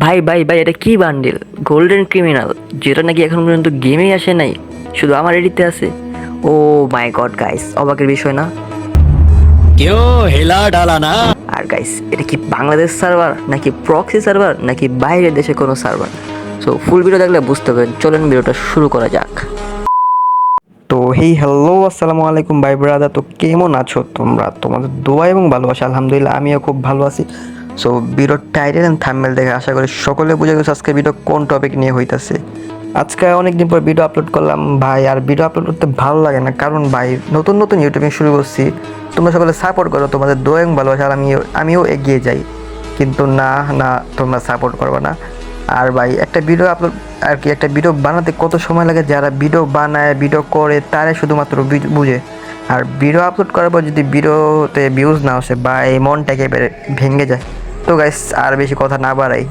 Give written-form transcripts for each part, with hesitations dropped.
ভাই ভাই ভাই, এটা কি বান্ডিল? গোল্ডেন ক্রিমিনাল, যেটা নাকি এখন পর্যন্ত গেমেই আসে নাই, শুধু আমার এডিতে আছে। ও মাই গড গাইস, অবাকের বিষয় না? क्यों हिला डाला ना। আর গাইস, এটা কি বাংলাদেশ সার্ভার নাকি প্রক্সি সার্ভার নাকি বাইরের দেশে কোনো সার্ভার? সো ফুল ভিডিও দেখলে বুঝতে পারবেন। চলেন ভিডিওটা শুরু করা যাক। তো হ্যালো, আসসালামু আলাইকুম ভাই ব্রাদার। তো কেমন আছো তোমরা? তোমাদের দোয়া এবং ভালোবাসা আলহামদুলিল্লাহ আমিও খুব ভালো আছি। সো ভিডিওর টাইটেল এন্ড থাম্বনেল দেখে আশা করি সকলে বুঝে গেছো আজকে ভিডিও কোন টপিক নিয়ে হইতাছে। আজকে অনেকদিন পর ভিডিও আপলোড করলাম ভাই, আর ভিডিও আপলোড করতে ভালো লাগে না, কারণ ভাই নতুন নতুন ইউটিউবিং শুরু করছি। তোমরা সকলে সাপোর্ট করো, তোমাদের দোয়া এবং ভালোবাসা আর আমিও এগিয়ে যাই। কিন্তু না না, তোমরা সাপোর্ট করবে না। আর ভাই একটা ভিডিও আপলোড আর কি, একটা ভিডিও বানাতে কত সময় লাগে, যারা ভিডিও বানায় ভিডিও করে তারাই শুধুমাত্র বুঝে। আর ভিডিও আপলোড করার পর যদি ভিডিওতে ভিউজ না আসে বা এই মনটা একেবারে ভেঙে যায়। তো গাইস আর বেশি কথা না বাড়াই।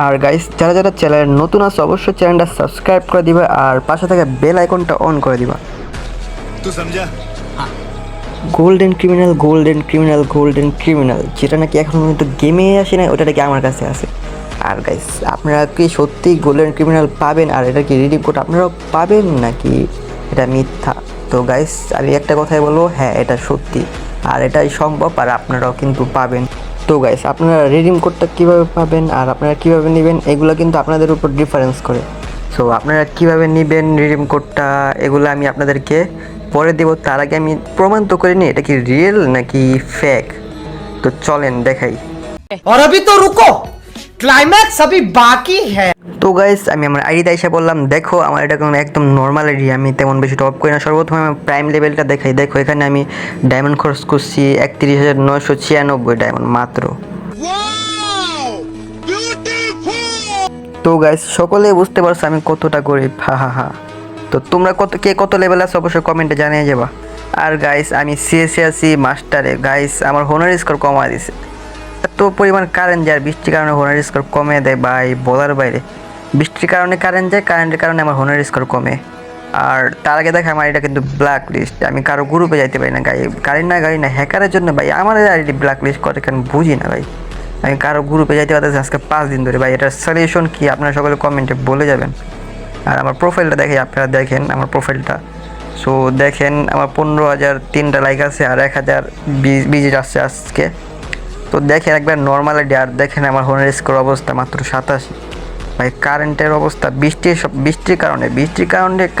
আর গাইস যারা যারা চ্যানেলে নতুন আছে অবশ্যই চ্যানেলটা সাবস্ক্রাইব করে দিবা আর পাশে থাকা বেল আইকনটা অন করে দিবা। तू समझा। Golden criminal, golden criminal, golden criminal, যেটা নাকি এখন পর্যন্ত গেমে আসে না, ওটা নাকি আমার কাছে আছে। আর গাইস আপনারা কি সত্যি গোল্ডেন ক্রিমিনাল পাবেন? আর এটা কি রিডিম কোড আপনারাও পাবেন নাকি এটা মিথ্যা? তো গাইস আমি একটা কথাই বলবো, হ্যাঁ এটা সত্যি আর এটাই সম্ভব, আর আপনারাও কিন্তু পাবেন। তো গাইস আপনারা রিডিম কোডটা কীভাবে পাবেন আর আপনারা কীভাবে নেবেন, এগুলো কিন্তু আপনাদের উপর ডিফারেন্স করে। সো আপনারা কীভাবে নেবেন রিডিম কোডটা, এগুলো আমি আপনাদেরকে পরে দেবো। তার আগে আমি প্রমাণ তো করিনি এটা কি রিয়েল নাকি ফেক। তো চলেন দেখাই। और अभी तो रुको, क्लाइमैक्स अभी बाकी है। তো গাইস আমি আমার আইডিতে এসে বললাম, দেখো আমার এটা কোনো একদম নর্মাল আইডি, আমি তেমন বেশি টপ করি না। সর্বপ্রথমে আমি প্রাইম লেভেলটা দেখাই। দেখো এখানে আমি ডায়মন্ড খরচ করছি 31,996 ডায়মন্ড মাত্র। তো গাইস সকলে বুঝতে পারছো আমি কতটা গরিব, হা হা হা। তো তোমরা কত লেভেল আছে অবশ্যই কমেন্টে জানিয়ে যাবা। আর গাইস আমি সিএসএ আছি মাস্টারে। গাইস আমার হোনার স্কোর কমা দিছে, এত পরিমাণ কারেন্ট যায়, বৃষ্টির কারণে হোনার স্কোর কমে দেয় ভাই বলার বাইরে। বৃষ্টির কারণে কারেন্ট যায়, কারেন্টের কারণে আমার হোনার স্কোর কমে। আর তার আগে দেখে আমার এটা কিন্তু ব্ল্যাক লিস্ট, আমি কারো গ্রুপে যাইতে পারি না। গাড়ি না হ্যাকারের জন্য ভাই আমার আইডি ব্ল্যাক লিস্ট করে, কেন বুঝি না ভাই। আমি কারো গ্রুপে যাইতে পারতেছি আজকে 5 দিন ধরে ভাই। এটার সলিউশন কি আপনারা সকলে কমেন্টে বলে যাবেন। আর আমার প্রোফাইলটা দেখে আপনারা দেখেন আমার প্রোফাইলটা। সো দেখেন আমার 15,003টা লাইক আছে আর 1,020 আসছে আজকে। তো দেখেন একবার নর্মাল আইডি, আর দেখেন আমার হোনার স্কোর অবস্থা মাত্র 87। ভাই কারেন্টের অবস্থা, বৃষ্টির কারণে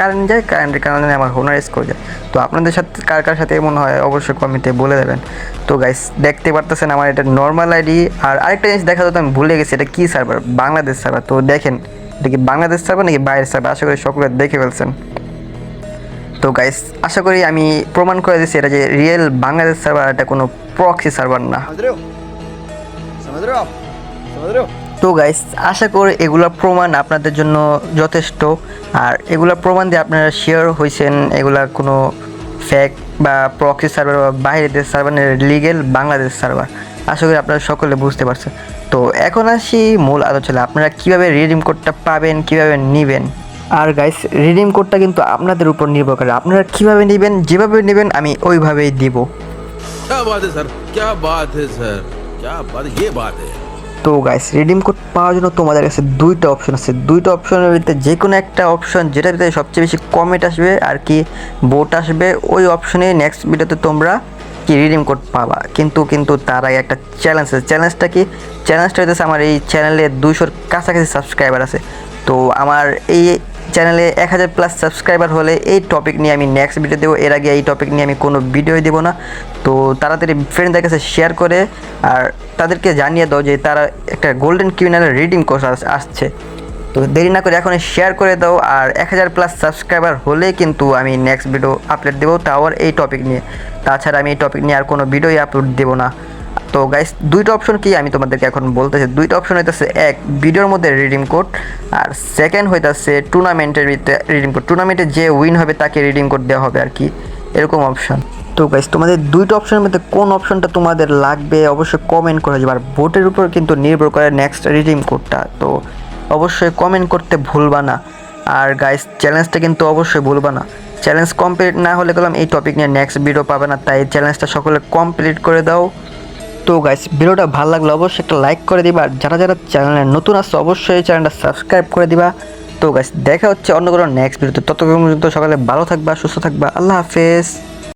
কারেন্ট যায়, কারেন্টের কারণে আমার হোনার স্কোর যায়। তো আপনাদের সাথে কার কার সাথে এমন হয় অবশ্যই কমেন্টে বলে দেবেন। তো গাইস দেখতে পারতেছেন আমার এটা নর্মাল আইডি। আর আরেকটা জিনিস দেখা যেত আমি ভুলে গেছি, এটা কী সার্ভার? বাংলাদেশ সার্ভার। তো দেখেন এটা কি বাংলাদেশ সার্ভার নাকি বাইরের সার্ভার, আশা করি সকলে দেখে ফেলছেন। তো গাইস আশা করি আমি প্রমাণ করে দিচ্ছি এটা যে রিয়েল বাংলাদেশ সার্ভার, এটা কোনো প্রক্সি সার্ভার না। তো গাইস আশা করি এগুলোর প্রমাণ আপনাদের জন্য যথেষ্ট। আর এগুলোর প্রমাণ দিয়ে আপনারা শেয়ার হয়েছেন এগুলা কোনো ফেক বা প্রক্সি সার্ভার বা বাইরের দেশ সার্ভার, লিগেল বাংলাদেশ সার্ভার। আশা করি আপনারা সকলে বুঝতে পারছেন। তো এখন আসি মূল আলোচনা, আপনারা কীভাবে রিডিম কোডটা পাবেন, কীভাবে নেবেন। আর গাইস রিডিম কোডটা কিন্তু আপনাদের উপর নির্ভর করে, আপনারা কীভাবে নেবেন, যেভাবে নেবেন আমি ওইভাবেই দিব। क्या बात है सर, क्या बात है सर, क्या बात, ये बात है। তো গাইস রিডিম কোড পাওয়ার জন্য তোমাদের কাছে দুইটা অপশন আছে। দুইটা অপশনের ভিতরে যে কোনো একটা অপশন যেটার ভিতরে সবচেয়ে বেশি কমেন্ট আসবে আর কি ভোট আসবে, ওই অপশনে নেক্সট ভিডিওতে তোমরা কি রিডিম কোড পাবা। কিন্তু তার আগে একটা চ্যালেঞ্জ আছে। চ্যালেঞ্জটা কি? চ্যালেঞ্জটা হচ্ছে আমার এই চ্যানেলে 200-র কাছাকাছি সাবস্ক্রাইবার আছে। তো আমার এই চ্যানেলে 1000+ সাবস্ক্রাইবার হলে এই টপিক নিয়ে আমি নেক্সট ভিডিও দেবো। এর আগে এই টপিক নিয়ে আমি কোনো ভিডিওই দেবো না। তো তাড়াতাড়ি ফ্রেন্ডদের কাছে শেয়ার করে আর তাদেরকে জানিয়ে দাও যে তারা একটা গোল্ডেন ক্রিমিনালের রিডিং কোর্স আসছে। তো দেরি না করে এখন শেয়ার করে দাও। আর 1000+ সাবস্ক্রাইবার হলে কিন্তু আমি নেক্সট ভিডিও আপলোড দেবো, তাও আর এই টপিক নিয়ে। তাছাড়া আমি এই টপিক নিয়ে আর কোনো ভিডিওই আপলোড দেবো না। তো গাইস দুইটা অপশন কি আমি তোমাদেরকে এখন বলতেছি। দুইটা অপশন হইতেছে, এক ভিডিওর মধ্যে রিডিম কোড, আর সেকেন্ড হইতেছে টুর্নামেন্টের ভিতরে রিডিম কোড। টুর্নামেন্টে যে উইন হবে তাকে রিডিম কোড দেওয়া হবে আর কি, এরকম অপশন। তো গাইস তোমাদের দুইটা অপশনের মধ্যে কোন অপশনটা তোমাদের লাগবে অবশ্যই কমেন্ট করে যাবে। আর ভোটের উপর কিন্তু নির্ভর করে নেক্সট রিডিম কোডটা, তো অবশ্যই কমেন্ট করতে ভুলবা না। আর গাইস চ্যালেঞ্জটা কিন্তু অবশ্যই ভুলবা না। চ্যালেঞ্জ কমপ্লিট না হলে গেলাম এই টপিক নিয়ে নেক্সট ভিডিও পাবে না, তাই চ্যালেঞ্জটা সকলে কমপ্লিট করে দাও। তো গাইস ভিডিওটা ভালো লাগলে অবশ্যই একটা লাইক করে দিবা, আর যারা যারা চ্যানেলে নতুন আছে অবশ্যই চ্যানেলটা সাবস্ক্রাইব করে দিবা। তো গাইস দেখা হচ্ছে অন্য কোনো নেক্সট ভিডিওতে, ততক্ষণ পর্যন্ত সকালে ভালো থাকবা, সুস্থ থাকবা, আল্লাহ হাফেজ।